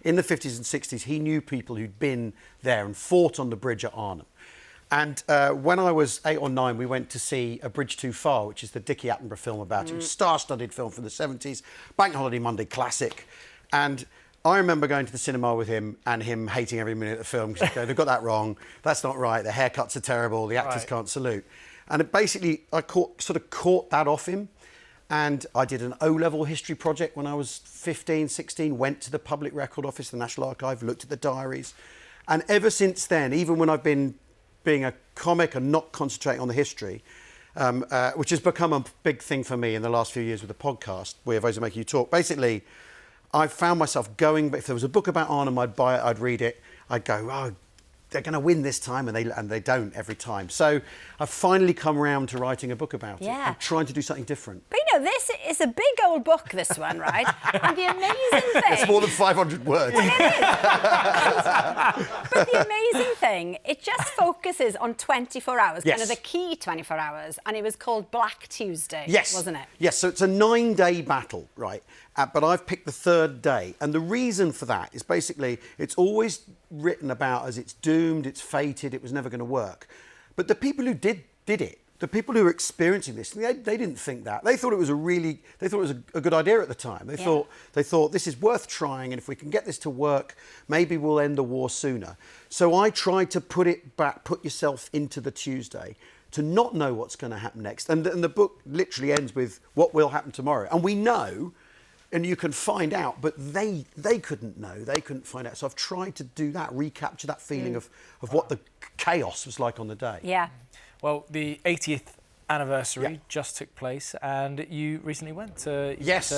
in the 50s and 60s, he knew people who'd been there and fought on the bridge at Arnhem. And when I was 8 or 9, we went to see A Bridge Too Far, which is the Dickie Attenborough film about it. It was a star-studded film from the 70s, Bank Holiday Monday classic. And I remember going to the cinema with him and him hating every minute of the film because they've got that wrong, that's not right, the haircuts are terrible, the actors can't salute. And it basically, I sort of caught that off him. And I did an O-level history project when I was 15, 16, went to the Public Record Office, the National Archive, looked at the diaries. And ever since then, even when I've been being a comic and not concentrating on the history, which has become a big thing for me in the last few years with the podcast, We're Those Who Make You Talk. Basically, I found myself going, but if there was a book about Arnhem, I'd buy it, I'd read it, I'd go, oh, they're going to win this time, and they don't every time. So I've finally come around to writing a book about it. I'm trying to do something different. But you know, this is a big old book, this one, right? And the amazing thing... It's more than 500 words. Well, it is. But the amazing thing, it just focuses on 24 hours, kind of the key 24 hours, and it was called Black Tuesday, wasn't it? Yes, so it's a 9-day battle, right? But I've picked the 3rd day. And the reason for that is basically it's always written about as it's doomed, it's fated, it was never going to work. But the people who did it, the people who were experiencing this, they didn't think that. They thought it was a good idea at the time. They thought this is worth trying, and if we can get this to work, maybe we'll end the war sooner. So I tried to put yourself into the Tuesday, to not know what's going to happen next. And the book literally ends with what will happen tomorrow. And we know, and you can find out, but they couldn't know, they couldn't find out. So I've tried to do that, recapture that feeling of what the chaos was like on the day. Yeah. Well, the 80th anniversary just took place, and you recently went to... Yes.